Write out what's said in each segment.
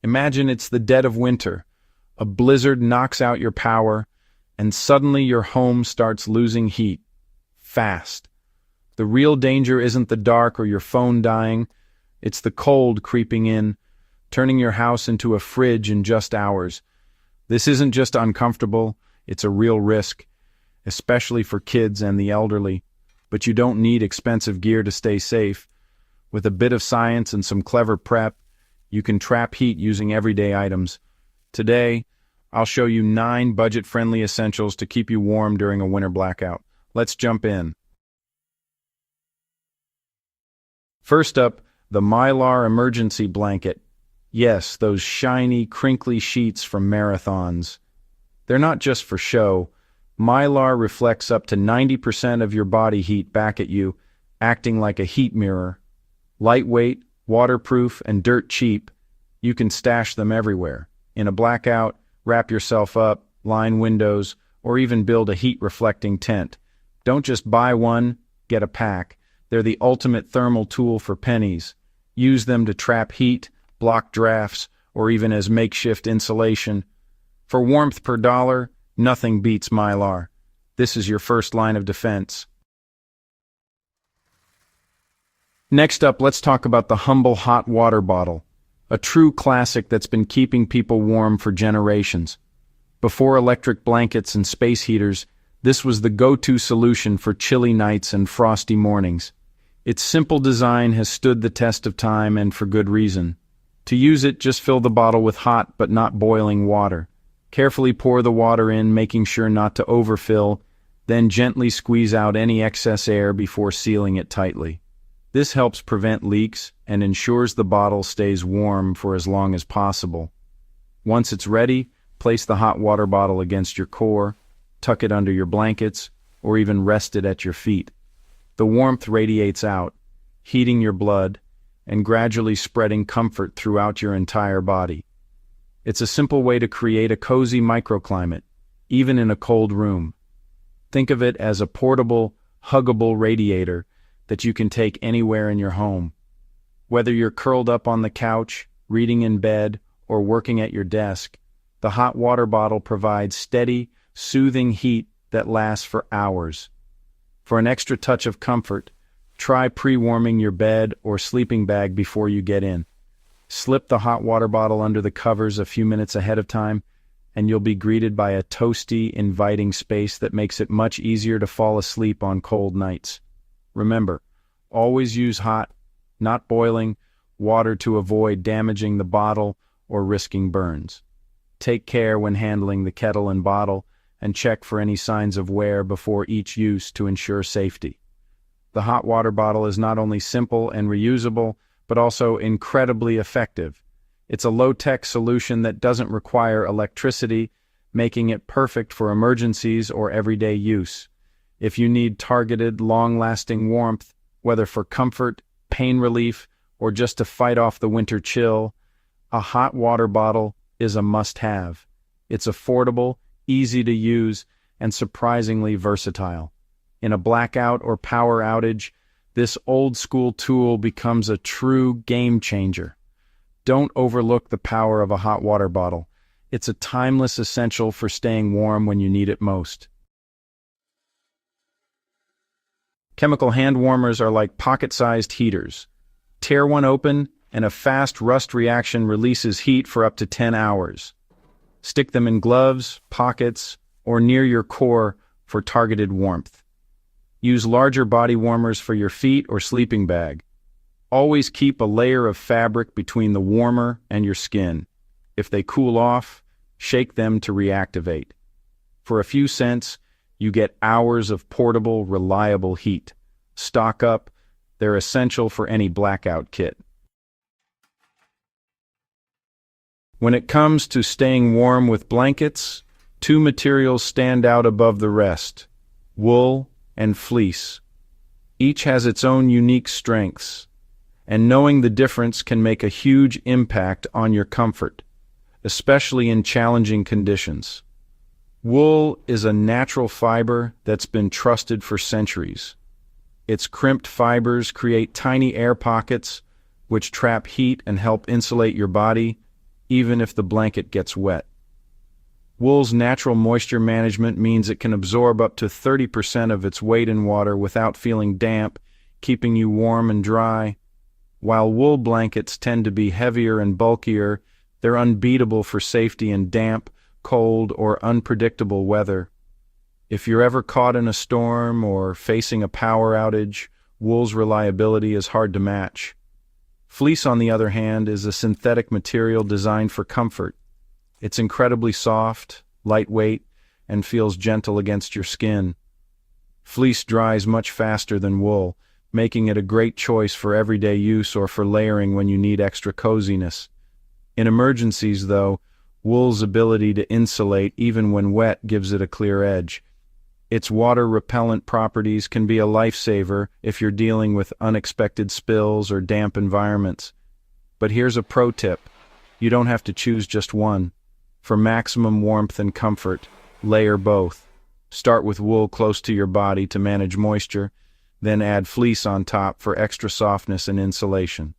Imagine it's the dead of winter. A blizzard knocks out your power, and suddenly your home starts losing heat. Fast. The real danger isn't the dark or your phone dying. It's the cold creeping in, turning your house into a fridge in just hours. This isn't just uncomfortable, it's a real risk, especially for kids and the elderly. But you don't need expensive gear to stay safe. With a bit of science and some clever prep, you can trap heat using everyday items. Today, I'll show you 9 budget-friendly essentials to keep you warm during a winter blackout. Let's jump in. First up, the Mylar emergency blanket. Yes, those shiny, crinkly sheets from marathons. They're not just for show. Mylar reflects up to 90% of your body heat back at you, acting like a heat mirror. Lightweight, waterproof, and dirt cheap, you can stash them everywhere. In a blackout, wrap yourself up, line windows, or even build a heat-reflecting tent. Don't just buy one, get a pack. They're the ultimate thermal tool for pennies. Use them to trap heat, block drafts, or even as makeshift insulation. For warmth per dollar, nothing beats Mylar. This is your first line of defense. Next up, let's talk about the humble hot water bottle, a true classic that's been keeping people warm for generations. Before electric blankets and space heaters, this was the go-to solution for chilly nights and frosty mornings. Its simple design has stood the test of time, and for good reason. To use it, just fill the bottle with hot but not boiling water. Carefully pour the water in, making sure not to overfill, then gently squeeze out any excess air before sealing it tightly. This helps prevent leaks and ensures the bottle stays warm for as long as possible. Once it's ready, place the hot water bottle against your core, tuck it under your blankets, or even rest it at your feet. The warmth radiates out, heating your blood, and gradually spreading comfort throughout your entire body. It's a simple way to create a cozy microclimate, even in a cold room. Think of it as a portable, huggable radiator that you can take anywhere in your home. Whether you're curled up on the couch, reading in bed, or working at your desk, the hot water bottle provides steady, soothing heat that lasts for hours. For an extra touch of comfort, try pre-warming your bed or sleeping bag before you get in. Slip the hot water bottle under the covers a few minutes ahead of time, and you'll be greeted by a toasty, inviting space that makes it much easier to fall asleep on cold nights. Remember, always use hot, not boiling, water to avoid damaging the bottle or risking burns. Take care when handling the kettle and bottle, and check for any signs of wear before each use to ensure safety. The hot water bottle is not only simple and reusable, but also incredibly effective. It's a low-tech solution that doesn't require electricity, making it perfect for emergencies or everyday use. If you need targeted, long-lasting warmth, whether for comfort, pain relief, or just to fight off the winter chill, a hot water bottle is a must-have. It's affordable, easy to use, and surprisingly versatile. In a blackout or power outage, this old-school tool becomes a true game-changer. Don't overlook the power of a hot water bottle. It's a timeless essential for staying warm when you need it most. Chemical hand warmers are like pocket-sized heaters. Tear one open, and a fast rust reaction releases heat for up to 10 hours. Stick them in gloves, pockets, or near your core for targeted warmth. Use larger body warmers for your feet or sleeping bag. Always keep a layer of fabric between the warmer and your skin. If they cool off, shake them to reactivate. For a few cents, you get hours of portable, reliable heat. Stock up. They're essential for any blackout kit. When it comes to staying warm with blankets, 2 materials stand out above the rest: wool and fleece. Each has its own unique strengths, and knowing the difference can make a huge impact on your comfort, especially in challenging conditions. Wool is a natural fiber that's been trusted for centuries. Its crimped fibers create tiny air pockets, which trap heat and help insulate your body. even if the blanket gets wet. Wool's natural moisture management means it can absorb up to 30% of its weight in water without feeling damp, keeping you warm and dry. While wool blankets tend to be heavier and bulkier, they're unbeatable for safety in damp, cold, or unpredictable weather. If you're ever caught in a storm or facing a power outage, wool's reliability is hard to match. Fleece, on the other hand, is a synthetic material designed for comfort. It's incredibly soft, lightweight, and feels gentle against your skin. Fleece dries much faster than wool, making it a great choice for everyday use or for layering when you need extra coziness. In emergencies, though, wool's ability to insulate even when wet gives it a clear edge. Its water-repellent properties can be a lifesaver if you're dealing with unexpected spills or damp environments. But here's a pro tip. You don't have to choose just one. For maximum warmth and comfort, layer both. Start with wool close to your body to manage moisture, then add fleece on top for extra softness and insulation.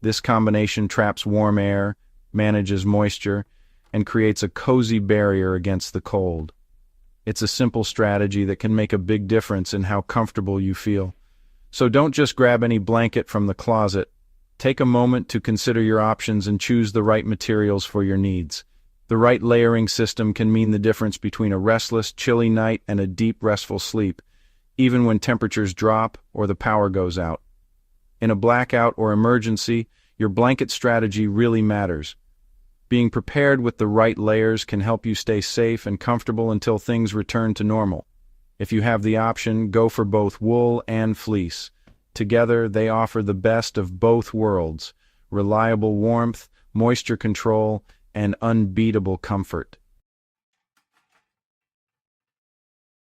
This combination traps warm air, manages moisture, and creates a cozy barrier against the cold. It's a simple strategy that can make a big difference in how comfortable you feel. So don't just grab any blanket from the closet. Take a moment to consider your options and choose the right materials for your needs. The right layering system can mean the difference between a restless, chilly night and a deep, restful sleep, even when temperatures drop or the power goes out. In a blackout or emergency, your blanket strategy really matters. Being prepared with the right layers can help you stay safe and comfortable until things return to normal. If you have the option, go for both wool and fleece. Together, they offer the best of both worlds: reliable warmth, moisture control, and unbeatable comfort.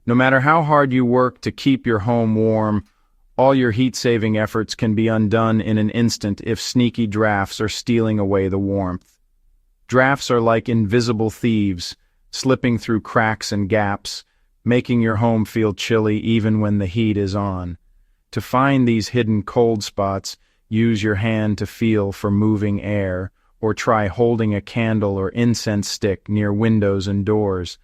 No matter how hard you work to keep your home warm, all your heat-saving efforts can be undone in an instant if sneaky drafts are stealing away the warmth. Drafts are like invisible thieves, slipping through cracks and gaps, making your home feel chilly even when the heat is on. To find these hidden cold spots, use your hand to feel for moving air, or try holding a candle or incense stick near windows and doors.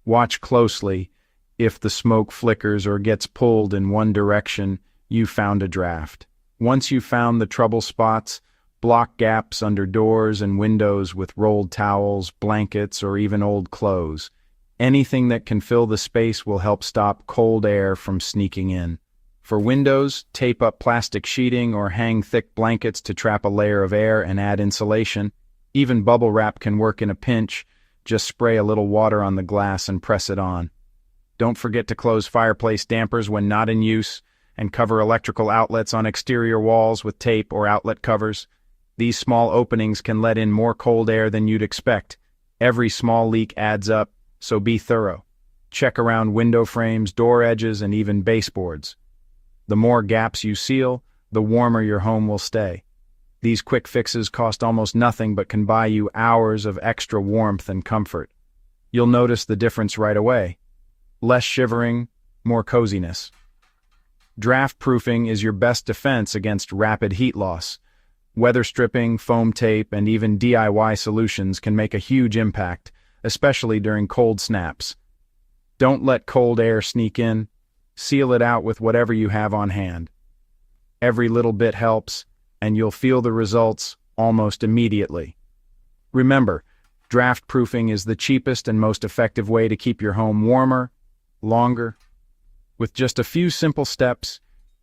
Watch closely. If the smoke flickers or gets pulled in one direction, you found a draft. Once you've found the trouble spots, block gaps under doors and windows with rolled towels, blankets, or even old clothes. Anything that can fill the space will help stop cold air from sneaking in. For windows, tape up plastic sheeting or hang thick blankets to trap a layer of air and add insulation. Even bubble wrap can work in a pinch. Just spray a little water on the glass and press it on. Don't forget to close fireplace dampers when not in use, and cover electrical outlets on exterior walls with tape or outlet covers. These small openings can let in more cold air than you'd expect. Every small leak adds up, so be thorough. Check around window frames, door edges, and even baseboards. The more gaps you seal, the warmer your home will stay. These quick fixes cost almost nothing but can buy you hours of extra warmth and comfort. You'll notice the difference right away. Less shivering, more coziness. Draft proofing is your best defense against rapid heat loss. Weather stripping, foam tape, and even DIY solutions can make a huge impact, especially during cold snaps. Don't let cold air sneak in. Seal it out with whatever you have on hand. Every little bit helps, and you'll feel the results almost immediately. Remember, draft proofing is the cheapest and most effective way to keep your home warmer, longer. With just a few simple steps,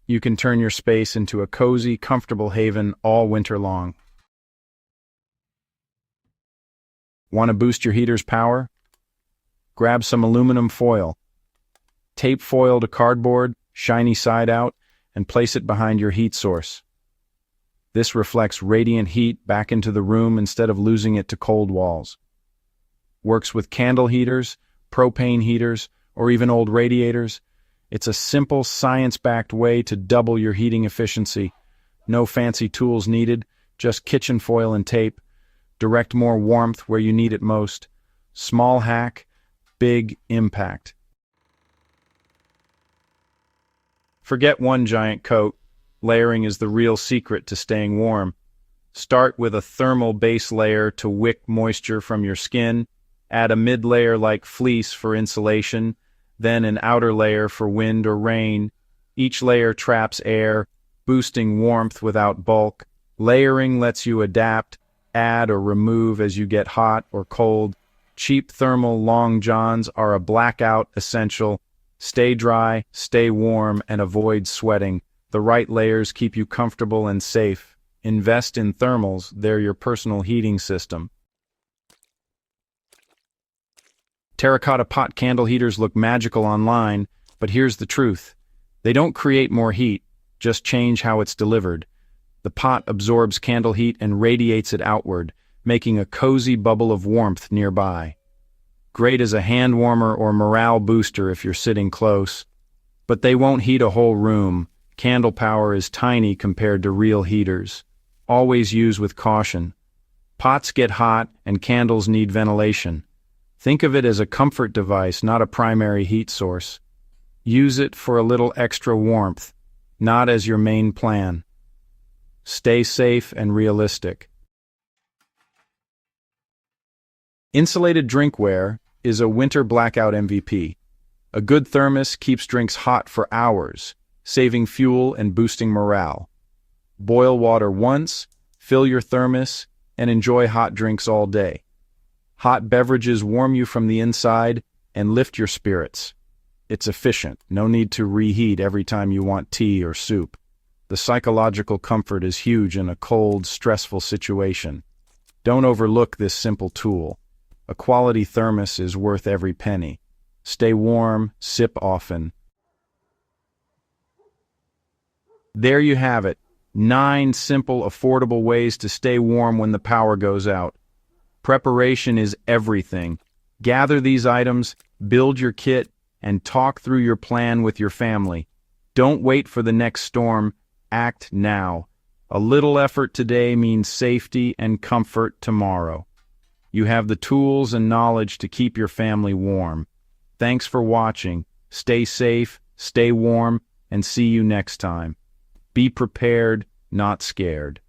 you can turn your space into a cozy, comfortable haven all winter long. Want to boost your heater's power? Grab some aluminum foil. Tape foil to cardboard, shiny side out, and place it behind your heat source. This reflects radiant heat back into the room instead of losing it to cold walls. Works with candle heaters, propane heaters, or even old radiators. It's a simple, science-backed way to double your heating efficiency. No fancy tools needed, just kitchen foil and tape. Direct more warmth where you need it most. Small hack, big impact. Forget one giant coat. Layering is the real secret to staying warm. Start with a thermal base layer to wick moisture from your skin, add a mid-layer like fleece for insulation, then an outer layer for wind or rain. Each layer traps air, boosting warmth without bulk. Layering lets you adapt, add or remove as you get hot or cold. Cheap thermal long johns are a blackout essential. Stay dry, stay warm, and avoid sweating. The right layers keep you comfortable and safe. Invest in thermals, they're your personal heating system. Terracotta pot candle heaters look magical online, but here's the truth. They don't create more heat, just change how it's delivered. The pot absorbs candle heat and radiates it outward, making a cozy bubble of warmth nearby. Great as a hand warmer or morale booster if you're sitting close. But they won't heat a whole room. Candle power is tiny compared to real heaters. Always use with caution. Pots get hot and candles need ventilation. Think of it as a comfort device, not a primary heat source. Use it for a little extra warmth, not as your main plan. Stay safe and realistic. Insulated drinkware is a winter blackout MVP. A good thermos keeps drinks hot for hours, saving fuel and boosting morale. Boil water once, fill your thermos, and enjoy hot drinks all day. Hot beverages warm you from the inside and lift your spirits. It's efficient, no need to reheat every time you want tea or soup. The psychological comfort is huge in a cold, stressful situation. Don't overlook this simple tool. A quality thermos is worth every penny. Stay warm, sip often. There you have it. 9 simple, affordable ways to stay warm when the power goes out. Preparation is everything. Gather these items, build your kit, and talk through your plan with your family. Don't wait for the next storm. Act now. A little effort today means safety and comfort tomorrow. You have the tools and knowledge to keep your family warm. Thanks for watching. Stay safe, stay warm, and see you next time. Be prepared, not scared.